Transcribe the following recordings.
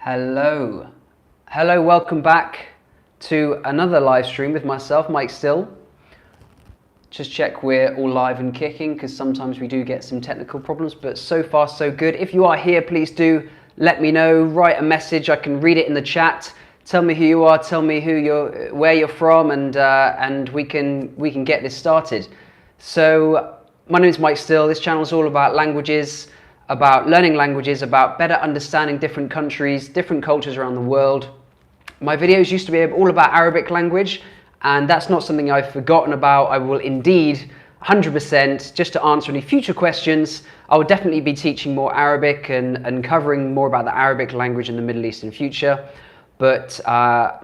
Hello. Hello, welcome back to another live stream with myself, Mike Still. Just check we're all live and kicking because sometimes we do get some technical problems, but so far so good. If you are here, please do let me know, write a message. I can read it in the chat. Tell me who you are, tell me where you're from, and we can get this started. So my name is Mike Still. This channel is all about languages, about learning languages, about better understanding different countries, different cultures around the world. My videos used to be all about Arabic language, and that's not something I've forgotten about. I will indeed 100%, just to answer any future questions, I will definitely be teaching more Arabic and covering more about the Arabic language in the Middle East in future. But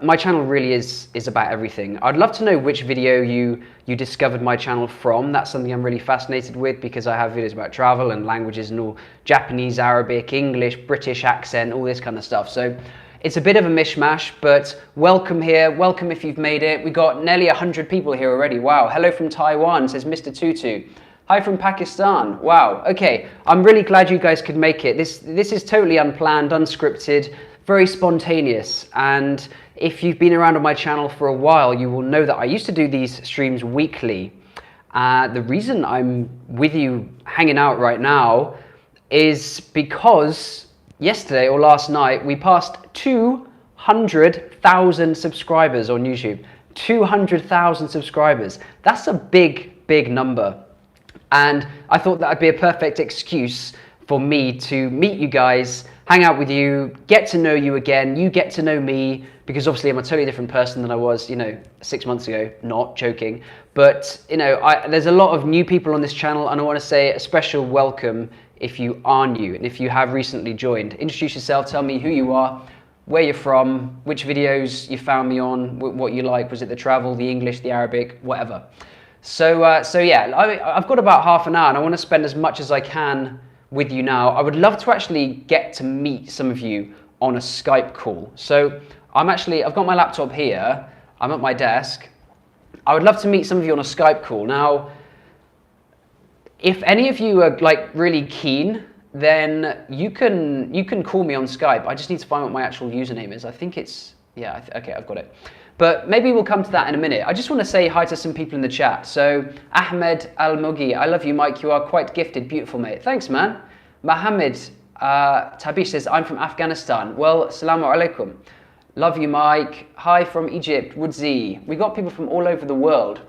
my channel really is about everything. I'd love to know which video you discovered my channel from. That's something I'm really fascinated with because I have videos about travel and languages and all, Japanese, Arabic, English, British accent, all this kind of stuff. So it's a bit of a mishmash, but welcome here. Welcome if you've made it. We got nearly 100 people here already. Wow. Hello from Taiwan, says Mr Tutu. Hi from Pakistan. Wow. Okay. I'm really glad you guys could make it. This is totally unplanned, unscripted, very spontaneous. And if you've been around on my channel for a while, you will know that I used to do these streams weekly. The reason I'm with you hanging out right now is because yesterday or last night, we passed 200,000 subscribers on YouTube. 200,000 subscribers. That's a big, big number. And I thought that would be a perfect excuse for me to meet you guys, hang out with you, get to know you again, you get to know me, because obviously I'm a totally different person than I was, 6 months ago, not joking. But, there's a lot of new people on this channel, and I want to say a special welcome if you are new, and if you have recently joined. Introduce yourself, tell me who you are, where you're from, which videos you found me on, what you like, was it the travel, the English, the Arabic, whatever. So yeah, I've got about half an hour, and I want to spend as much as I can with you now. I would love to actually get to meet some of you on a Skype call. So I've got my laptop here, I'm at my desk. I would love to meet some of you on a Skype call. Now, if any of you are really keen, then you can call me on Skype. I just need to find what my actual username is. I think it's, yeah, okay, I've got it. But maybe we'll come to that in a minute. I just want to say hi to some people in the chat. So Ahmed Al-Mugi, I love you, Mike. You are quite gifted, beautiful, mate. Thanks, man. Mohammed Tabish says, I'm from Afghanistan. Well, assalamu alaikum. Love you, Mike. Hi from Egypt, Woodsy. We got people from all over the world.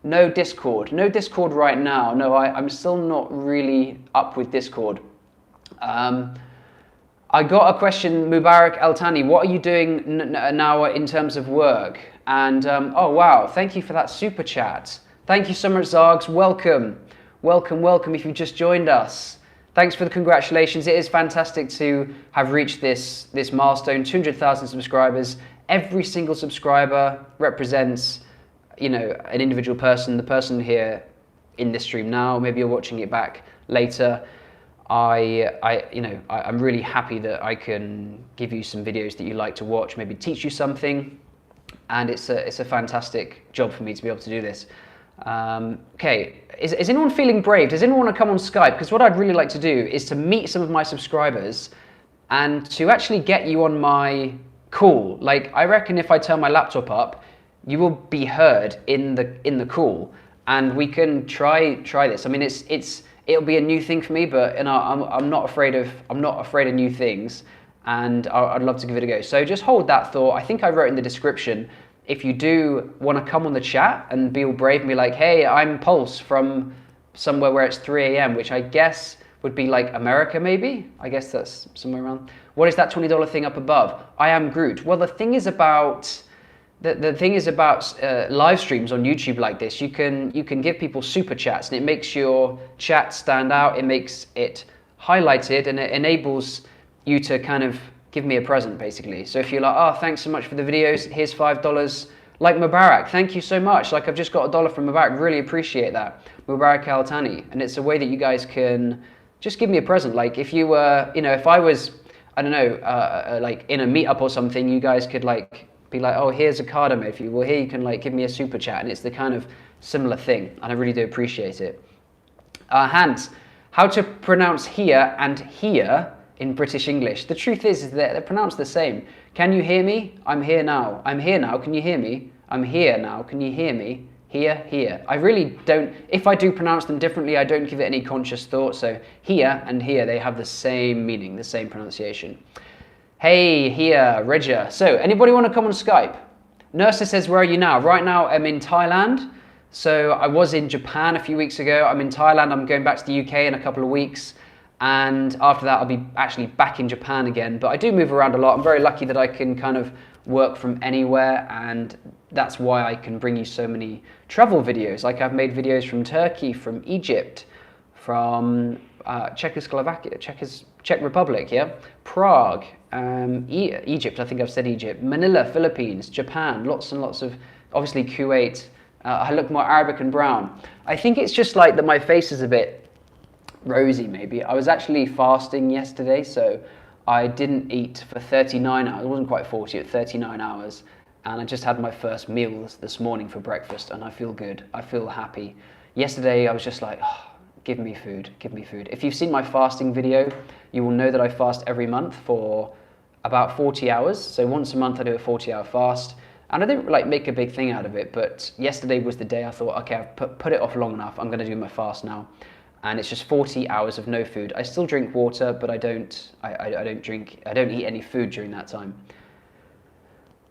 No Discord. No Discord right now. No, I'm still not really up with Discord. I got a question, Mubarak Al-Tani, what are you doing now in terms of work? And, oh wow, thank you for that super chat. Thank you so much, Zargs. Welcome. Welcome, welcome if you've just joined us. Thanks for the congratulations. It is fantastic to have reached this milestone, 200,000 subscribers. Every single subscriber represents, an individual person, the person here in this stream now. Maybe you're watching it back later. I'm really happy that I can give you some videos that you like to watch, maybe teach you something, and it's a fantastic job for me to be able to do this. Okay, is anyone feeling brave? Does anyone want to come on Skype? Because what I'd really like to do is to meet some of my subscribers and to actually get you on my call. I reckon if I turn my laptop up, you will be heard in the call, and we can try this. I mean, it'll be a new thing for me, but I'm not afraid of new things, and I'd love to give it a go. So just hold that thought. I think I wrote in the description, if you do want to come on the chat and be all brave and be like, hey, I'm Pulse from somewhere where it's 3 a.m., which I guess would be like America, maybe. I guess that's somewhere around. What is that $20 thing up above? I am Groot. Well, the thing is about live streams on YouTube like this, you can give people super chats, and it makes your chat stand out, it makes it highlighted, and it enables you to kind of give me a present, basically. So if you're like, oh, thanks so much for the videos, here's $5, like Mubarak, thank you so much. I've just got $1 from Mubarak, really appreciate that. Mubarak Al-Tani. And it's a way that you guys can just give me a present. If you were, if I was, I don't know, in a meetup or something, you guys could be like, oh, here's a card I made for you. Well, here you can give me a super chat, and it's the kind of similar thing, and I really do appreciate it. Hans, how to pronounce here and here in British English. The truth is that they're pronounced the same. Can you hear me? I'm here now. I'm here now. Can you hear me? I'm here now. Can you hear me? Here, here. I really don't, if I do pronounce them differently, I don't give it any conscious thought. So here and here, they have the same meaning, the same pronunciation. Hey, here, Regia. So anybody want to come on Skype? Nursa says, where are you now? Right now, I'm in Thailand. So I was in Japan a few weeks ago. I'm in Thailand. I'm going back to the UK in a couple of weeks. And after that, I'll be actually back in Japan again. But I do move around a lot. I'm very lucky that I can kind of work from anywhere. And that's why I can bring you so many travel videos. Like I've made videos from Turkey, from Egypt, from Czechoslovakia, Czech Republic, yeah, Prague, Egypt, I think I've said Egypt, Manila, Philippines, Japan, lots and lots of, obviously Kuwait. I look more Arabic and brown. I think it's just like that my face is a bit rosy maybe. I was actually fasting yesterday, so I didn't eat for 39 hours. It wasn't quite 40, at 39 hours. And I just had my first meal this morning for breakfast, and I feel good. I feel happy. Yesterday I was just like, oh, give me food, give me food. If you've seen my fasting video, you will know that I fast every month for about 40 hours. So once a month I do a 40-hour fast. And I didn't like make a big thing out of it, but yesterday was the day I thought, okay, I've put it off long enough. I'm gonna do my fast now. And it's just 40 hours of no food. I still drink water, but I don't eat any food during that time.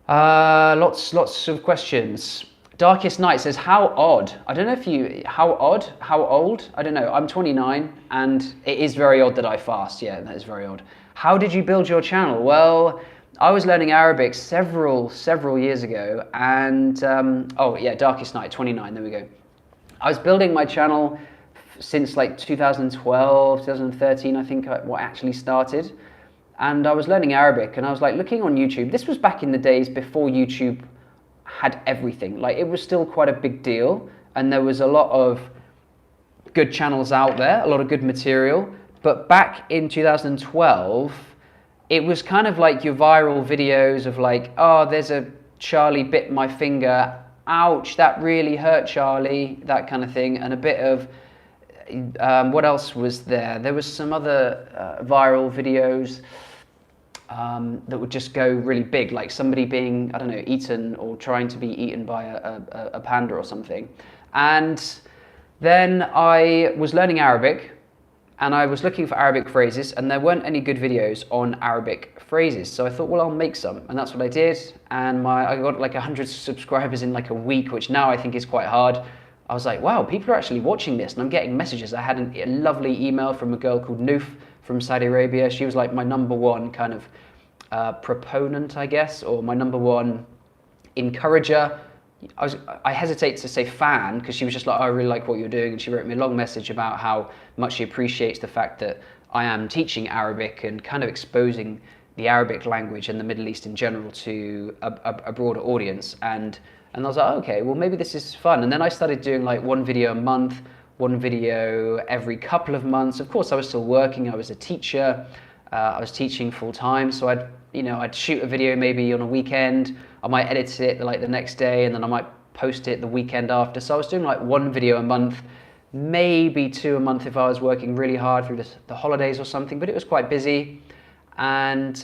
Lots of questions. Darkest Night says, how odd? I don't know if you, how odd? How old? I don't know. I'm 29 and it is very odd that I fast. Yeah, that is very odd. How did you build your channel? Well, I was learning Arabic several years ago and, oh yeah, Darkest Night, 29, there we go. I was building my channel since like 2012, 2013, I think what actually started. And I was learning Arabic and I was like looking on YouTube. This was back in the days before YouTube had everything. Like it was still quite a big deal and there was a lot of good channels out there, a lot of good material. But back in 2012, it was kind of like your viral videos of like, oh, there's a Charlie bit my finger, ouch, that really hurt Charlie, that kind of thing. And a bit of, what else was there? There was some other viral videos that would just go really big, like somebody being, I don't know, eaten or trying to be eaten by a panda or something. And then I was learning Arabic and I was looking for Arabic phrases and there weren't any good videos on Arabic phrases. So I thought, well, I'll make some. And that's what I did. And I got like 100 subscribers in like a week, which now I think is quite hard. I was like, wow, people are actually watching this and I'm getting messages. I had a lovely email from a girl called Noof from Saudi Arabia. She was like my #1 kind of proponent, I guess, or my #1 encourager. I hesitate to say fan because she was just like, oh, I really like what you're doing. And she wrote me a long message about how much she appreciates the fact that I am teaching Arabic and kind of exposing the Arabic language and the Middle East in general to a broader audience. And I was like, oh, okay, well, maybe this is fun. And then I started doing like one video a month, one video every couple of months. Of course, I was still working. I was a teacher. I was teaching full time. So I'd shoot a video maybe on a weekend. I might edit it like the next day and then I might post it the weekend after. So I was doing like one video a month, maybe 2 a month if I was working really hard through the holidays or something, but it was quite busy. And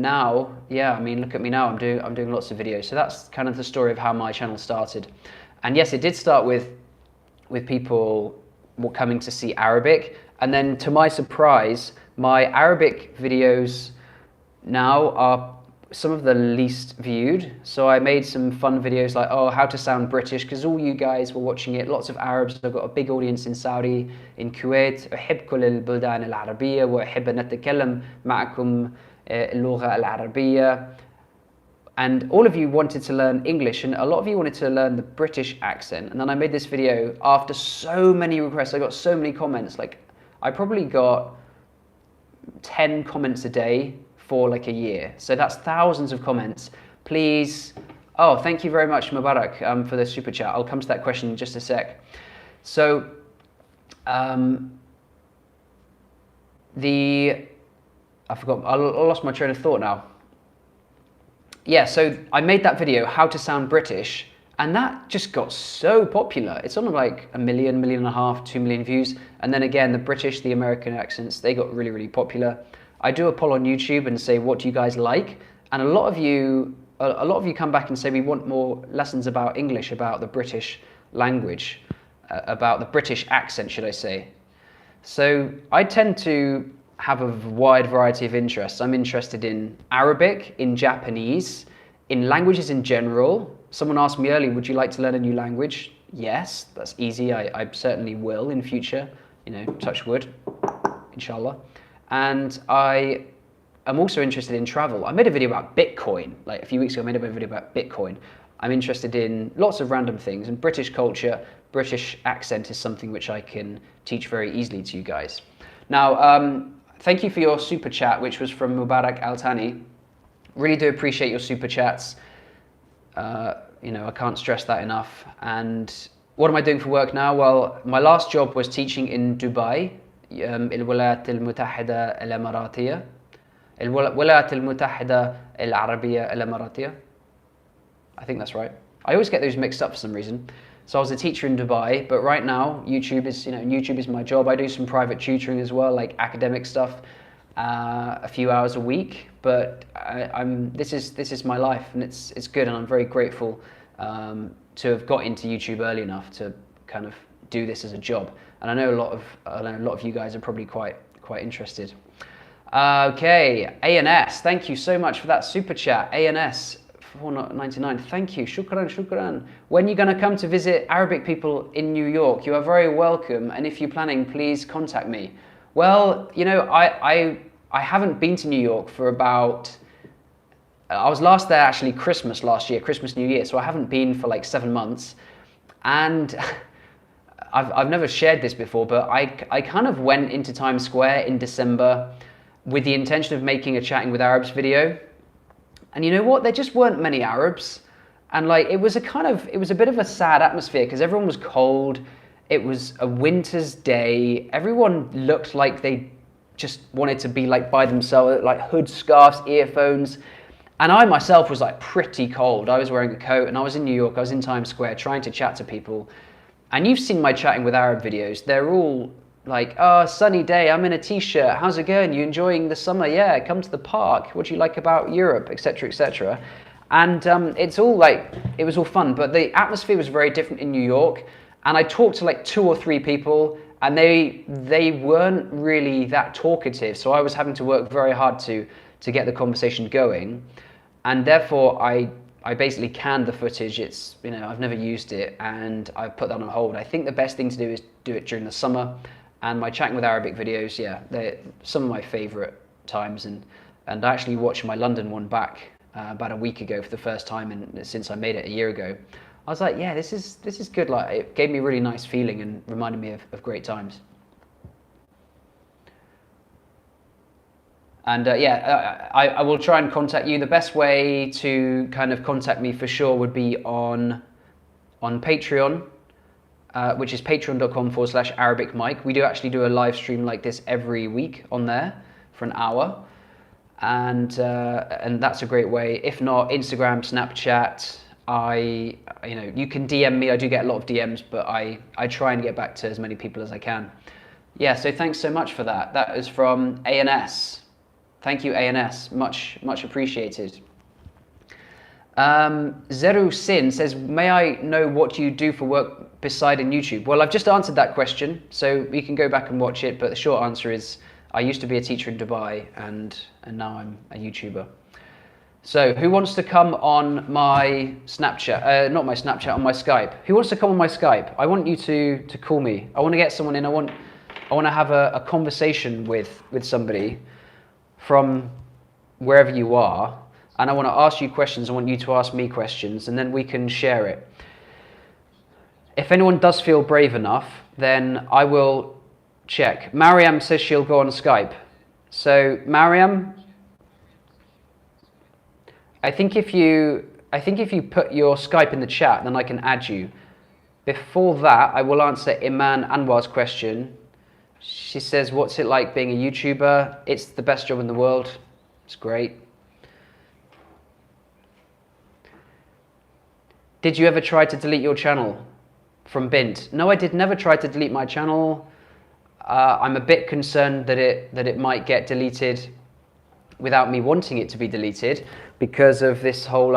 now, yeah, I mean, look at me now, I'm doing lots of videos. So that's kind of the story of how my channel started. And yes, it did start with people coming to see Arabic. And then to my surprise, my Arabic videos now are some of the least viewed. So I made some fun videos like, oh, how to sound British, because all you guys were watching it, lots of Arabs. I've got a big audience in Saudi, in Kuwait. أحب كل البلدان العربية وأحب أن أتكلم معكم اللغة العربية. And all of you wanted to learn English and a lot of you wanted to learn the British accent. And then I made this video after so many requests. I got so many comments. Like I probably got 10 comments a day for like a year. So that's thousands of comments. Please, oh, thank you very much, Mubarak, for the super chat. I'll come to that question in just a sec. So I lost my train of thought now. Yeah, so I made that video, how to sound British, And that just got so popular. It's on like 1 million, 1.5 million, 2 million views. And then again, the British, the American accents, they got really, really popular. I do a poll on YouTube and say, what do you guys like? And a lot of you come back and say, we want more lessons about English, about the British language, about the British accent, should I say. So I tend to have a wide variety of interests. I'm interested in Arabic, in Japanese, in languages in general. Someone asked me earlier, would you like to learn a new language? Yes, that's easy. I certainly will in future, you know, touch wood, inshallah. And I am also interested in travel. I made a video about Bitcoin, like a few weeks ago I made a video about Bitcoin. I'm interested in lots of random things, and British culture, British accent is something which I can teach very easily to you guys. Now, thank you for your super chat, which was from Mubarak Al-Thani. Really do appreciate your super chats. You know, I can't stress that enough. And what am I doing for work now? Well, my last job was teaching in Dubai, الولايات المتحدة الإماراتية. الولايات المتحدة العربية الإماراتية. I think that's right. I always get those mixed up for some reason. So I was a teacher in Dubai, but right now YouTube is my job. I do some private tutoring as well, like academic stuff, a few hours a week. But this is my life, and it's good, and I'm very grateful to have got into YouTube early enough to kind of do this as a job. And I know a lot of you guys are probably quite interested. Okay, ANS, thank you so much for that super chat. ANS 4.99. Thank you. Shukran, shukran. When are you going to come to visit Arabic people in New York? You are very welcome. And if you're planning, please contact me. Well, you know, I haven't been to New York for about, I was last there actually Christmas last year, Christmas, New Year. So I haven't been for like 7 months. And I've never shared this before, but I kind of went into Times Square in December with the intention of making a Chatting with Arabs video. And you know what? There just weren't many Arabs. And like, it was a bit of a sad atmosphere because everyone was cold. It was a winter's day. Everyone looked like they just wanted to be like by themselves, like hoods, scarves, earphones. And I myself was like pretty cold. I was wearing a coat and I was in New York. I was in Times Square trying to chat to people. And you've seen my Chatting with Arab videos. They're all like, oh, sunny day, I'm in a t-shirt. How's it going? You enjoying the summer? Yeah, come to the park. What do you like about Europe, etc., etc. And it's all like, it was all fun, but the atmosphere was very different in New York. And I talked to like 2 or 3 people, and they weren't really that talkative. So I was having to work very hard to get the conversation going. And therefore, I basically canned the footage. It's, you know, I've never used it, and I've put that on hold. I think the best thing to do is do it during the summer. And my Chatting with Arabic videos, yeah, they're some of my favorite times. And I actually watched my London one back about a week ago for the first time, and since I made it a year ago. I was like, yeah, this is good. Like, it gave me a really nice feeling and reminded me of great times. And yeah, I will try and contact you. The best way to kind of contact me for sure would be on Patreon, which is patreon.com/Arabic Mike. We do actually do a live stream like this every week on there for an hour. And that's a great way. If not, Instagram, Snapchat, you can DM me. I do get a lot of DMs, but I try and get back to as many people as I can. Yeah, so thanks so much for that. That is from ANS. Thank you, ANS. Much appreciated. Zeru Sin says, may I know what you do for work beside in YouTube? Well, I've just answered that question, so you can go back and watch it, but the short answer is I used to be a teacher in Dubai, and now I'm a YouTuber. So who wants to come on my Snapchat? Not my Snapchat, on my Skype. Who wants to come on my Skype? I want you to call me. I want to get someone in. I want to have a conversation with somebody from wherever you are, and I want to ask you questions. I want you to ask me questions, and then we can share it. If anyone does feel brave enough, then I will check. Maryam says she'll go on Skype. So Maryam, I think if you put your Skype in the chat, then I can add you. Before that, I will answer Iman Anwar's question. She says, what's it like being a YouTuber? It's the best job in the world. It's great. Did you ever try to delete your channel? From Bint. No, I did never try to delete my channel. I'm a bit concerned that it might get deleted without me wanting it to be deleted because of this whole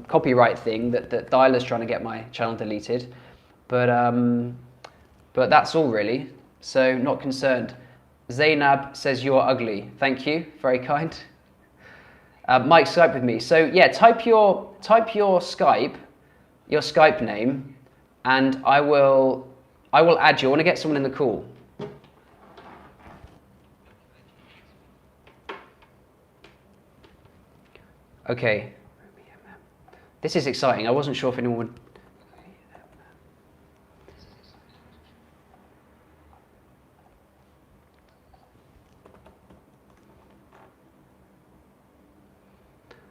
copyright thing that Dialer's trying to get my channel deleted. But that's all really. So not concerned. Zainab says you're ugly. Thank you, very kind. Mike, Skype with me. So yeah, type your Skype name, and I will add you. I want to get someone in the call. Okay. This is exciting. I wasn't sure if anyone would.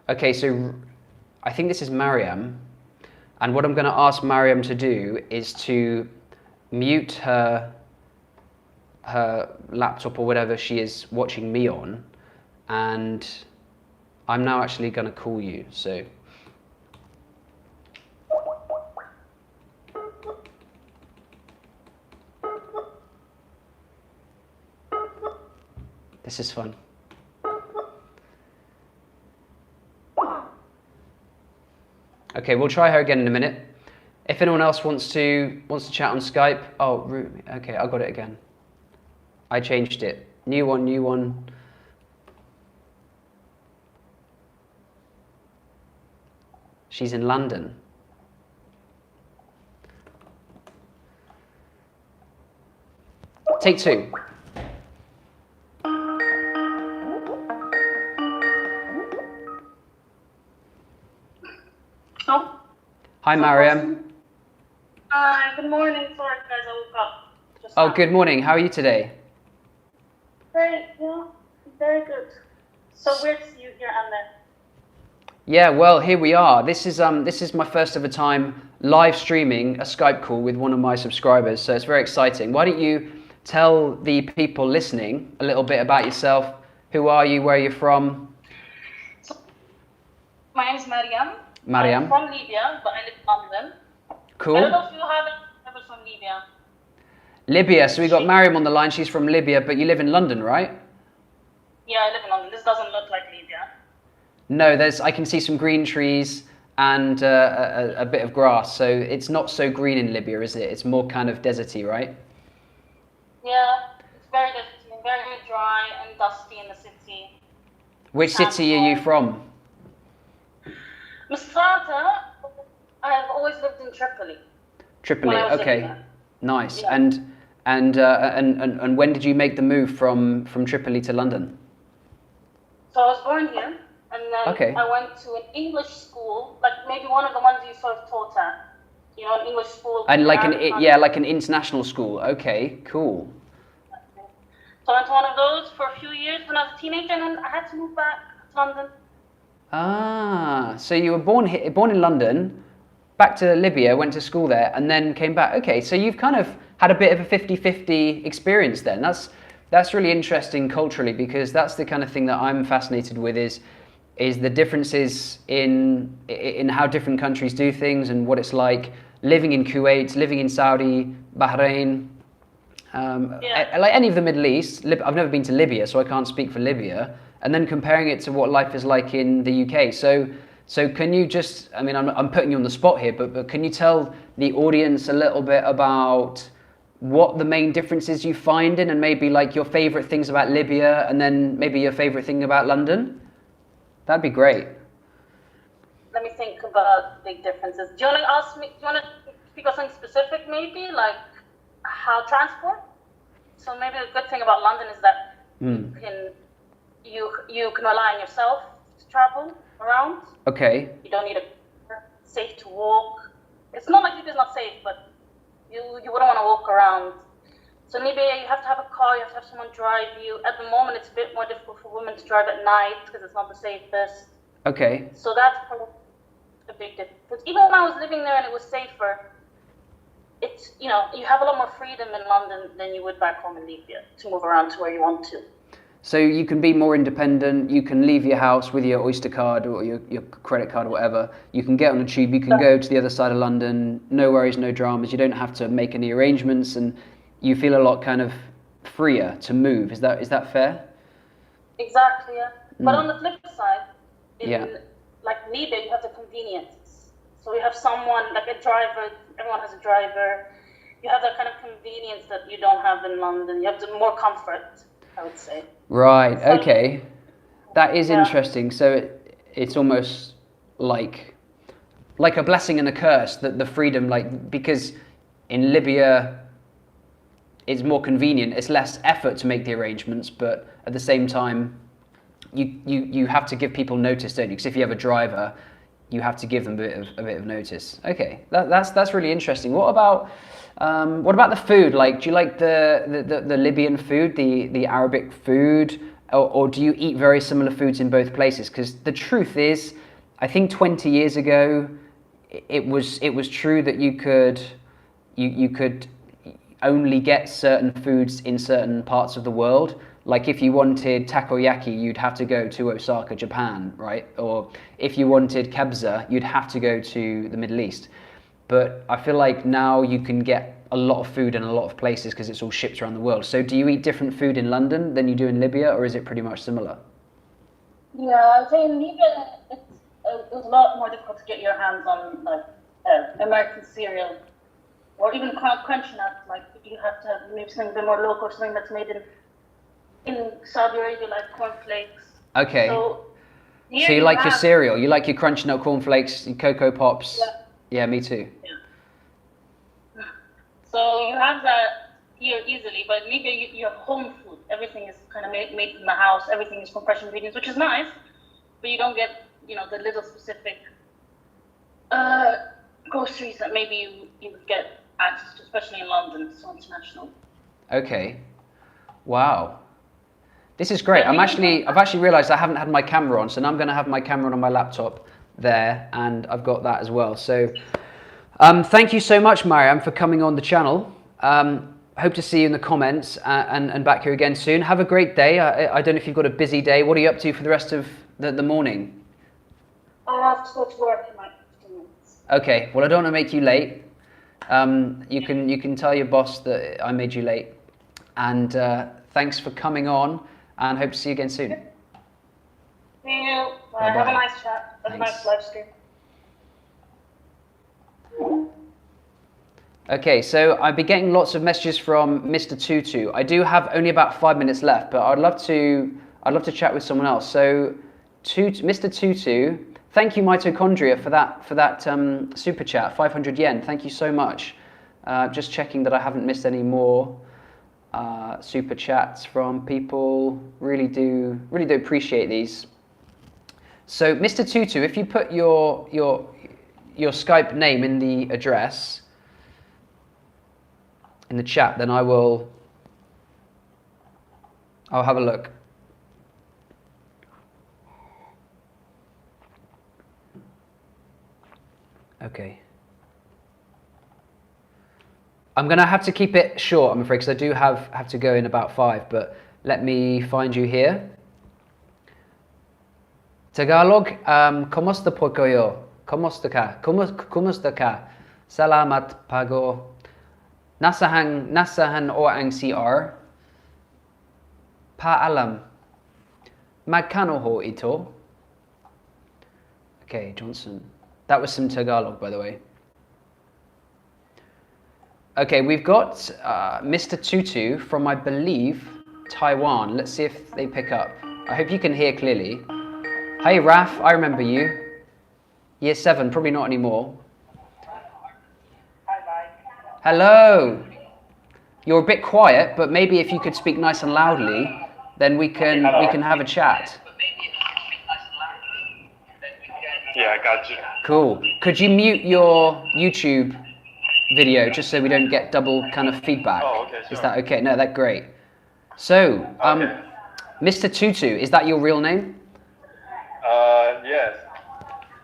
Okay, so I think this is Maryam. And what I'm going to ask Maryam to do is to mute her laptop or whatever she is watching me on, and I'm now actually going to call you. So this is fun. Okay, we'll try her again in a minute. If anyone else wants to chat on Skype, okay, I got it again. I changed it. New one. She's in London. Take two. Oh. Hi, Maryam. Hi, good morning. Sorry, guys, I woke up just Oh, now. good morning. How are you today? Very good. So weird to see you here and there. Yeah, well, here we are. This is my first ever time live streaming a Skype call with one of my subscribers, so it's very exciting. Why don't you tell the people listening a little bit about yourself? Who are you? Where are you from? My name is Maryam. Maryam. I'm from Libya, but I live in London. Cool. I don't know if you have ever from Libya. Libya. So we got Maryam on the line. She's from Libya, but you live in London, right? Yeah, I live in London. This doesn't look like Libya. No, I can see some green trees and a bit of grass. So it's not so green in Libya, is it? It's more kind of deserty, right? Yeah, it's very dirty, very dry and dusty in the city. Which city are you from? Mr Tutu, I have always lived in Tripoli. Tripoli. Okay, nice. Yeah. And when did you make the move from Tripoli to London? So I was born here, and then I went to an English school, like maybe one of the ones you sort of taught at, you know, an English school. And like an international school. Okay, cool. So I went to one of those for a few years when I was a teenager, and then I had to move back to London. Ah, so you were born in London, back to Libya, went to school there, and then came back. Okay, so you've kind of had a bit of a 50-50 experience then. That's really interesting culturally, because that's the kind of thing that I'm fascinated with is the differences in how different countries do things and what it's like living in Kuwait, living in Saudi, Bahrain, like any of the Middle East. I've never been to Libya, so I can't speak for Libya. And then comparing it to what life is like in the UK. So can you just, I mean, I'm putting you on the spot here, but can you tell the audience a little bit about what the main differences you find in, and maybe like your favorite things about Libya, and then maybe your favorite thing about London? That'd be great. Let me think about big differences. Do you want to ask me, do you want to speak of something specific maybe, like how transport? So maybe a good thing about London is that you can rely on yourself to travel around. Okay. You don't need a car. Safe to walk. It's not like Libya's not safe, but you wouldn't want to walk around. So in Libya, you have to have a car, you have to have someone drive you. At the moment, it's a bit more difficult for women to drive at night because it's not the safest. Okay. So that's probably a big difference. Even when I was living there and it was safer, it's, you know, you have a lot more freedom in London than you would back home in Libya to move around to where you want to. So you can be more independent, you can leave your house with your Oyster card or your credit card or whatever, you can get on a tube, you can go to the other side of London, no worries, no dramas, you don't have to make any arrangements, and you feel a lot kind of freer to move. Is that fair? Exactly, yeah. But on the flip side, like Libya, you have the convenience. So you have someone, like a driver, everyone has a driver, you have that kind of convenience that you don't have in London, you have the more comfort, I would say. Right, okay. That is interesting. So it's almost like a blessing and a curse, that the freedom, like, because in Libya it's more convenient, it's less effort to make the arrangements, but at the same time you have to give people notice, don't you? Because if you have a driver, you have to give them a bit of notice. Okay, that's really interesting. What about the food? Like, do you like the Libyan food, the Arabic food, or do you eat very similar foods in both places? Because the truth is, I think 20 years ago, it was true that you could only get certain foods in certain parts of the world. Like if you wanted takoyaki, you'd have to go to Osaka, Japan, right? Or if you wanted kebza, you'd have to go to the Middle East. But I feel like now you can get a lot of food in a lot of places because it's all shipped around the world. So do you eat different food in London than you do in Libya, or is it pretty much similar? Yeah, I'd say in Libya, it was a lot more difficult to get your hands on like American cereal, or even crunchy nuts. Like you have to have maybe something a bit more local, something that's made in Saudi Arabia, like cornflakes. Okay. So you like your cereal, you like your crunchy nut cornflakes, your Cocoa Pops. Yeah, me too. Yeah. So you have that here easily, but in Libya you have home food. Everything is kind of made in the house. Everything is from fresh ingredients, which is nice, but you don't get the little specific groceries that maybe you would get access to, especially in London. It's so international. Okay. Wow. This is great. I've actually realized I haven't had my camera on, so now I'm going to have my camera on my laptop there, and I've got that as well. So thank you so much, Maryam, for coming on the channel. Hope to see you in the comments and back here again soon. Have a great day. I don't know if you've got a busy day. What are you up to for the rest of the morning? I have to go to work in like 15 minutes. Okay. Well, I don't want to make you late. You can tell your boss that I made you late. And thanks for coming on, and hope to see you again soon. See you. Have a nice chat. Have a nice live stream. Okay, so I've been getting lots of messages from Mr Tutu. I do have only about 5 minutes left, but I'd love to chat with someone else. So, Mr Tutu, thank you, Mitochondria, for that super chat, 500 yen. Thank you so much. Just checking that I haven't missed any more super chats from people. Really do appreciate these. So, Mr Tutu, if you put your Skype name in the address in the chat, then I'll have a look. Okay. I'm going to have to keep it short, I'm afraid, because I do have to go in about 5, but let me find you here. Tagalog, kumusta po kayo? Kumusta ka? Kumusta ka? Salamat pago. Nasahan o ang CR? Paalam. Magkano ho ito? Okay, Johnson. That was some Tagalog, by the way. Okay, we've got Mr Tutu from, I believe, Taiwan. Let's see if they pick up. I hope you can hear clearly. Hey, Raf, I remember you. Year 7, probably not anymore. Hello. You're a bit quiet, but maybe if you could speak nice and loudly, then we can have a chat. Yeah, I got you. Cool. Could you mute your YouTube video just so we don't get double kind of feedback? Oh, okay, sure. Is that okay? No, that's great. So, Okay. Mr Tutu, is that your real name? Yes.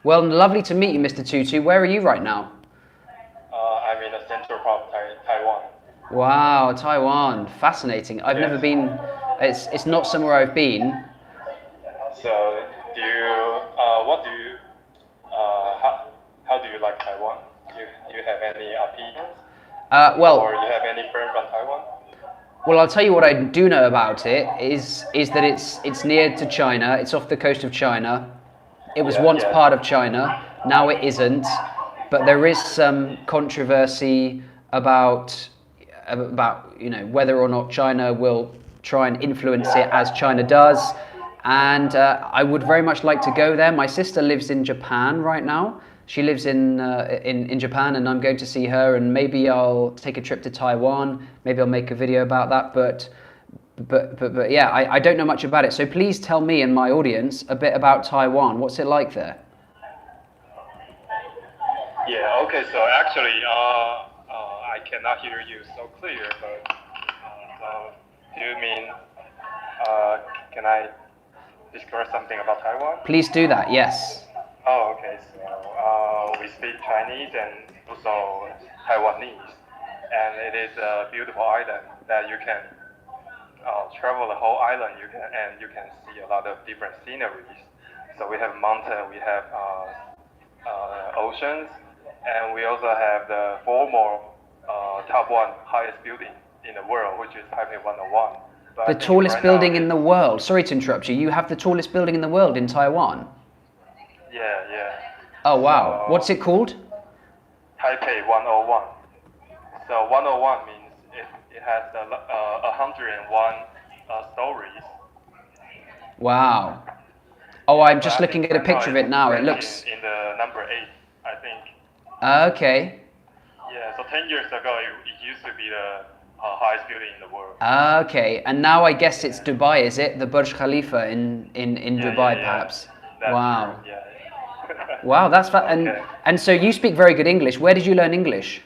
Well, lovely to meet you, Mr Tutu. Where are you right now? I'm in the central part of Taiwan. Wow, Taiwan. Fascinating. I've Yes. never been It's not somewhere I've been. So, how do you like Taiwan? Do you have any opinions? Or you have any friend from Taiwan? Well, I'll tell you what I do know about it is that it's near to China. It's off the coast of China. It was once part of China. Now it isn't. But there is some controversy about whether or not China will try and influence it as China does. And I would very much like to go there. My sister lives in Japan right now. She lives in Japan, and I'm going to see her. And maybe I'll take a trip to Taiwan. Maybe I'll make a video about that. But yeah, I don't know much about it. So please tell me and my audience a bit about Taiwan. What's it like there? Yeah. Okay. So actually, I cannot hear you so clear. But do you mean can I discuss something about Taiwan? Please do that. Yes. Oh, okay. So we speak Chinese and also Taiwanese, and it is a beautiful island that you can travel the whole island. You can see a lot of different sceneries. So we have mountain, we have oceans, and we also have the former top one highest building in the world, which is Taipei 101. But the tallest building in the world. Sorry to interrupt you. You have the tallest building in the world in Taiwan. Yeah. Oh wow. What's it called? Taipei 101. So 101 means it has 101 stories. Wow. Oh, I'm just looking at a picture of it now. It looks in the number 8, I think. Okay. Yeah. So 10 years ago, it used to be the highest building in the world. Okay. And now I guess it's Dubai, is it? The Burj Khalifa in Dubai, perhaps. That's wow. True. Yeah. Wow, that's and so you speak very good English. Where did you learn English?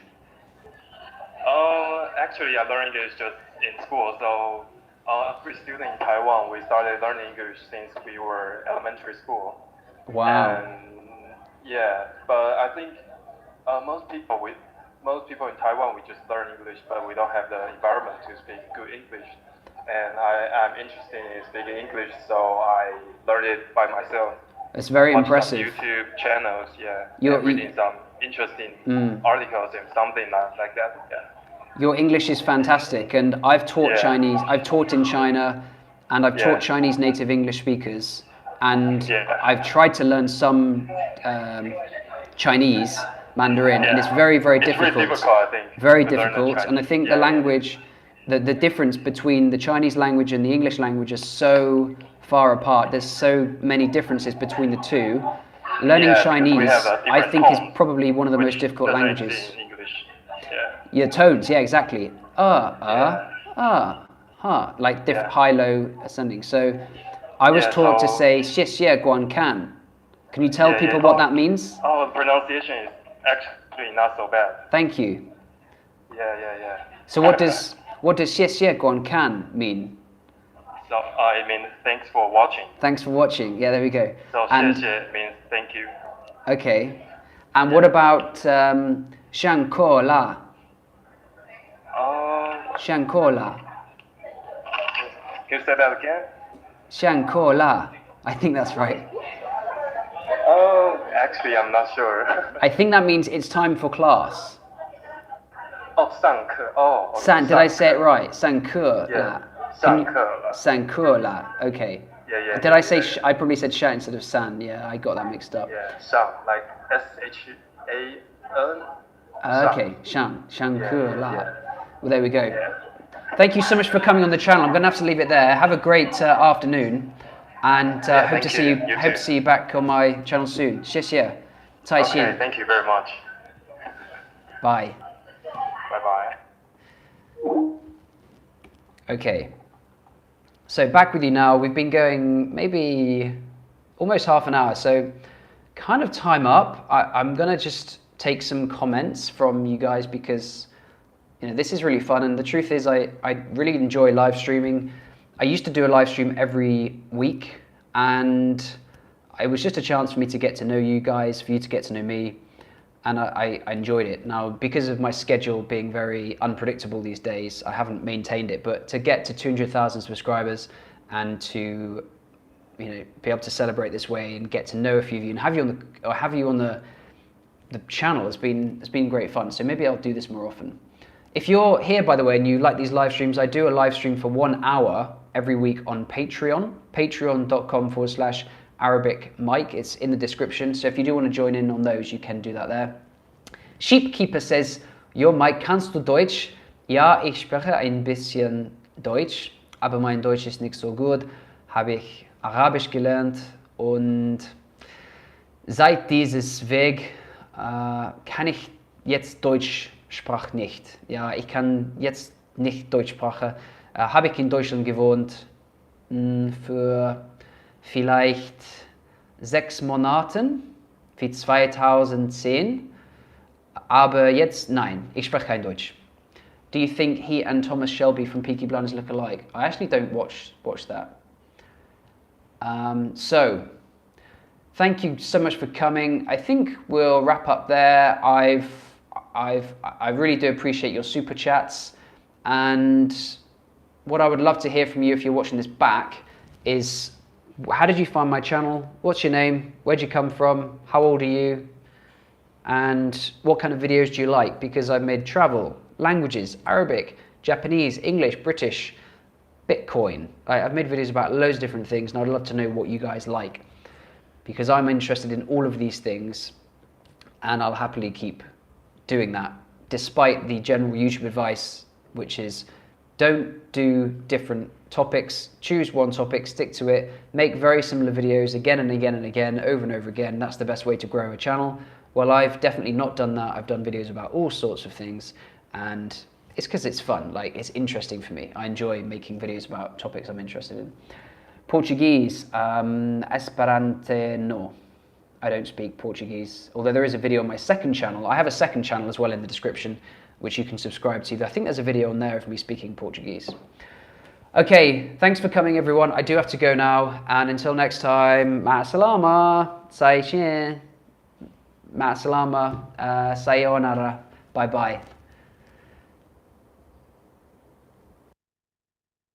Actually, I learned English just in school. So, as a student in Taiwan, we started learning English since we were elementary school. Wow. And yeah, but I think most people in Taiwan, we just learn English, but we don't have the environment to speak good English. And I'm interested in speaking English, so I learned it by myself. It's very impressive. Some YouTube channels, yeah. You're reading some interesting articles and something like that. Yeah. Your English is fantastic, and I've taught Chinese. I've taught in China, and I've taught Chinese native English speakers, and I've tried to learn some Chinese Mandarin, and it's very, very difficult. Really difficult, I think. Very difficult, and I think the language, the difference between the Chinese language and the English language is so far apart. There's so many differences between the two. Learning Chinese, I think, is probably one of the most difficult languages. Yeah, tones. Yeah, exactly. Like high, low, ascending. So, I was taught to say 谢谢观看. Can you tell people what that means? Oh, the pronunciation is actually not so bad. Thank you. Yeah. So what does 谢谢观看 mean? So it means thanks for watching. Thanks for watching. Yeah, there we go. So 谢谢 means thank you. Okay. And what about 上课啦? 上课啦. Can you say that again? 上课啦. I think that's right. Actually, I'm not sure. I think that means it's time for class. Oh, 上课. Oh. Did I say it right? 上课啦. 上课啦. 上课啦. Okay. Yeah. Did I say I probably said sha instead of san. Yeah, I got that mixed up. Yeah, shang, like S-H-A-N. Okay, shan ke la. Well, there we go. Yeah. Thank you so much for coming on the channel. I'm going to have to leave it there. Have a great afternoon, and hope to see you. Hope to see you back on my channel soon. 谢谢. Okay, thank you very much. Bye. Bye. Okay. So back with you now. We've been going maybe almost half an hour, so kind of time up. I'm gonna just take some comments from you guys because this is really fun, and the truth is I really enjoy live streaming. I used to do a live stream every week, and it was just a chance for me to get to know you guys, for you to get to know me, and I enjoyed it. Now, because of my schedule being very unpredictable these days, I haven't maintained it. But to get to 200,000 subscribers and to be able to celebrate this way and get to know a few of you and have you on the channel has been great fun. So maybe I'll do this more often. If you're here, by the way, and you like these live streams, I do a live stream for 1 hour every week on Patreon, patreon.com/Arabic Mike. It's in the description. So if you do want to join in on those, you can do that there. Sheepkeeper says, "Yo, Mike, kannst du Deutsch?" Ja, ich spreche ein bisschen Deutsch, aber mein Deutsch ist nicht so gut. Habe ich Arabisch gelernt und seit dieses Weg kann ich jetzt Deutsch sprechen nicht. Ja, ich kann jetzt nicht Deutsch sprechen. Habe ich in Deutschland gewohnt für vielleicht 6 Monaten, für 2010. Aber jetzt, nein, ich spreche kein Deutsch. Do you think he and Thomas Shelby from Peaky Blinders look alike? I actually don't watch that. So, thank you so much for coming. I think we'll wrap up there. I really do appreciate your super chats, and what I would love to hear from you if you're watching this back is, how did you find my channel? What's your name? Where'd you come from? How old are you? And what kind of videos do you like? Because I've made travel, languages, Arabic, Japanese, English, British, Bitcoin. I've made videos about loads of different things, and I'd love to know what you guys like, because I'm interested in all of these things, and I'll happily keep doing that, despite the general YouTube advice, which is don't do different topics. Choose one topic, stick to it, make very similar videos again and again and again, over and over again. That's the best way to grow a channel. Well, I've definitely not done that. I've done videos about all sorts of things, and it's because it's fun. Like, it's interesting for me. I enjoy making videos about topics I'm interested in. Portuguese, Esperanto, no. I don't speak Portuguese, although there is a video on my second channel. I have a second channel as well in the description, which you can subscribe to. I think there's a video on there of me speaking Portuguese. Okay, thanks for coming, everyone. I do have to go now, and until next time, ma'asalama, sayonara, bye-bye.